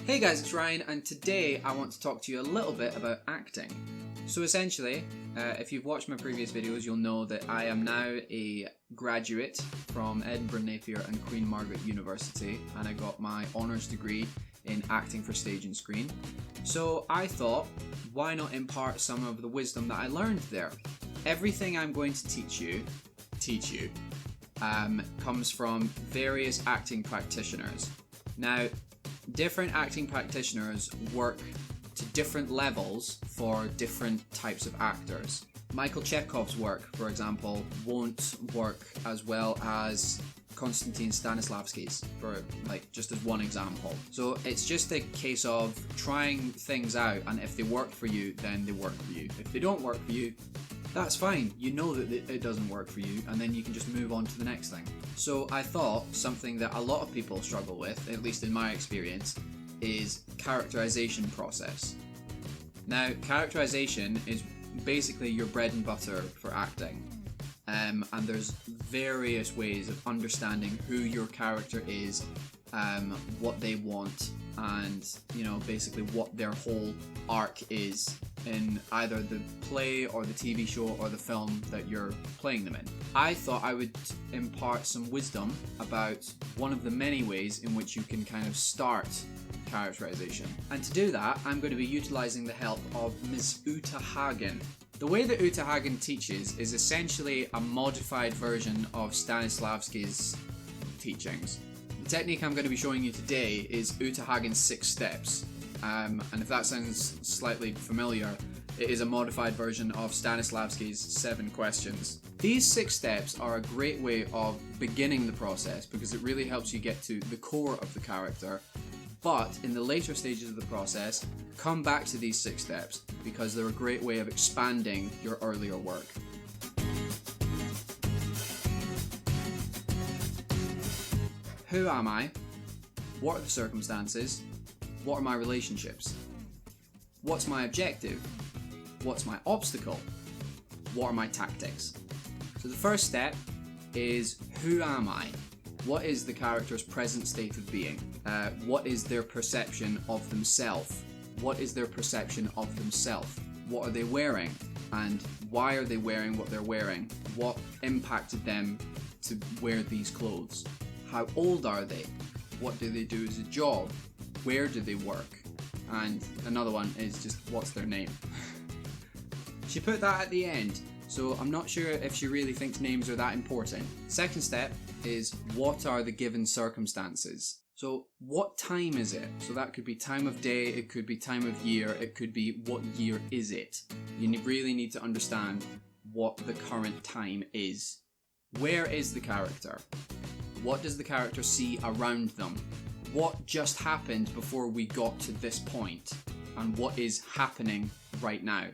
Hey guys, it's Ryan, and today I want to talk to you a little bit about acting. So essentially, if you've watched my previous videos, you'll know that I am now a graduate from Edinburgh, Napier and Queen Margaret University, and I got my honours degree in acting for stage and screen. So I thought, why not impart some of the wisdom that I learned there? Everything I'm going to teach you, comes from various acting practitioners. Now, different acting practitioners work to different levels for different types of actors. Michael Chekhov's work, for example, won't work as well as Konstantin Stanislavski's, for just as one example. So it's just a case of trying things out, and if they work for you, then they work for you. If they don't work for you, that's fine. You know that it doesn't work for you, and then you can just move on to the next thing. So I thought something that a lot of people struggle with, at least in my experience, is characterization process. Now, characterization is basically your bread and butter for acting. And there's various ways of understanding who your character is, what they want, and basically what their whole arc is in either the play or the TV show or the film that you're playing them in. I thought I would impart some wisdom about one of the many ways in which you can kind of start characterization. And to do that, I'm going to be utilizing the help of Ms. Uta Hagen. The way that Uta Hagen teaches is essentially a modified version of Stanislavski's teachings. The technique I'm going to be showing you today is Uta Hagen's 6 steps. And if that sounds slightly familiar, it is a modified version of Stanislavski's 7 questions. These 6 steps are a great way of beginning the process because it really helps you get to the core of the character. But in the later stages of the process, come back to these 6 steps because they're a great way of expanding your earlier work. Who am I? What are the circumstances? What are my relationships? What's my objective? What's my obstacle? What are my tactics? So the first step is, who am I? What is the character's present state of being? What is their perception of themselves? What is their perception of themselves? What are they wearing? And why are they wearing what they're wearing? What impacted them to wear these clothes? How old are they? What do they do as a job? Where do they work? And another one is just, what's their name? She put that at the end, so I'm not sure if she really thinks names are that important. Second step is, what are the given circumstances? So what time is it? So that could be time of day, it could be time of year, it could be what year is it? You really need to understand what the current time is. Where is the character? What does the character see around them? What just happened before we got to this point? And what is happening right now?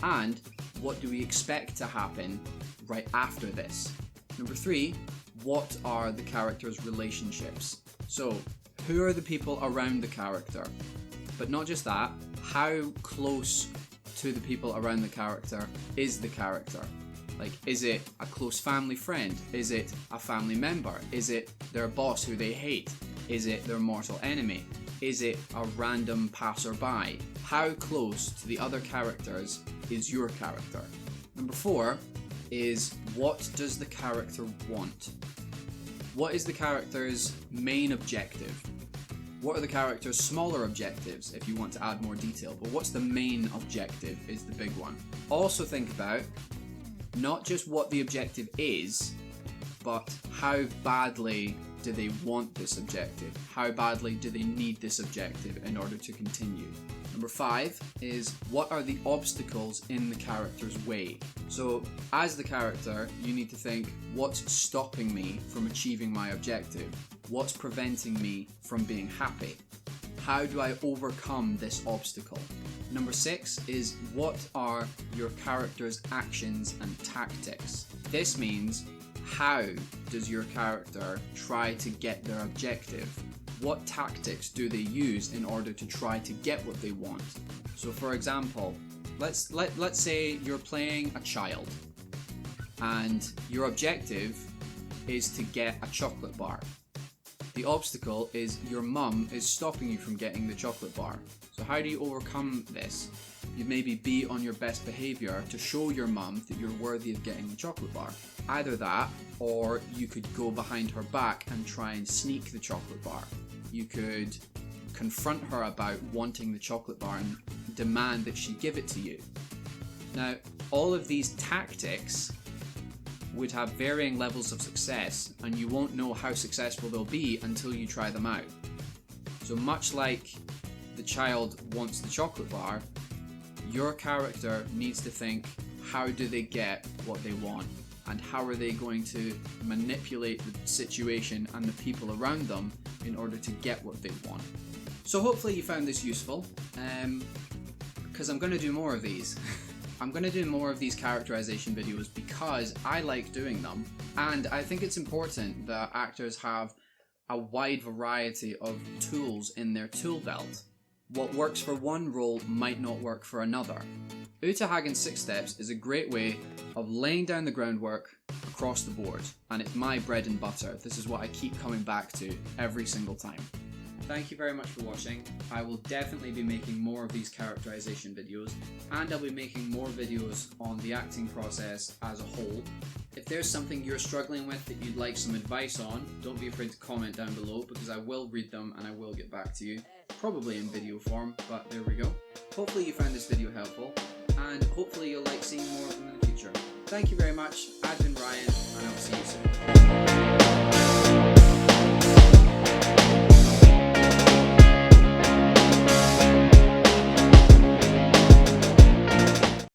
And what do we expect to happen right after this? Number 3, what are the character's relationships? So, who are the people around the character? But not just that, how close to the people around the character is the character? Is it a close family friend? Is it a family member? Is it their boss who they hate? Is it their mortal enemy? Is it a random passerby? How close to the other characters is your character? Number 4 is, what does the character want? What is the character's main objective? What are the character's smaller objectives if you want to add more detail? But what's the main objective is the big one. Also think about not just what the objective is, but how badly do they want this objective? How badly do they need this objective in order to continue? Number 5 is, what are the obstacles in the character's way? So as the character, you need to think, what's stopping me from achieving my objective? What's preventing me from being happy? How do I overcome this obstacle? Number 6 is, what are your character's actions and tactics? This means, how does your character try to get their objective? What tactics do they use in order to try to get what they want? So for example, let's say you're playing a child and your objective is to get a chocolate bar. The obstacle is your mum is stopping you from getting the chocolate bar. So how do you overcome this? You maybe be on your best behaviour to show your mum that you're worthy of getting the chocolate bar. Either that, or you could go behind her back and try and sneak the chocolate bar. You could confront her about wanting the chocolate bar and demand that she give it to you. Now, all of these tactics would have varying levels of success, and you won't know how successful they'll be until you try them out. So much like the child wants the chocolate bar, your character needs to think, how do they get what they want? And how are they going to manipulate the situation and the people around them in order to get what they want? So hopefully you found this useful, because I'm going to do more of these. I'm going to do more of these characterization videos because I like doing them, and I think it's important that actors have a wide variety of tools in their tool belt. What works for one role might not work for another. Uta Hagen's 6 steps is a great way of laying down the groundwork across the board, and it's my bread and butter. This is what I keep coming back to every single time. Thank you very much for watching. I will definitely be making more of these characterization videos, and I'll be making more videos on the acting process as a whole. If there's something you're struggling with that you'd like some advice on, don't be afraid to comment down below, because I will read them and I will get back to you. Probably in video form, but there we go. Hopefully you found this video helpful, and hopefully you'll like seeing more of them in the future. Thank you very much. I've been Ryan, and I'll see you soon.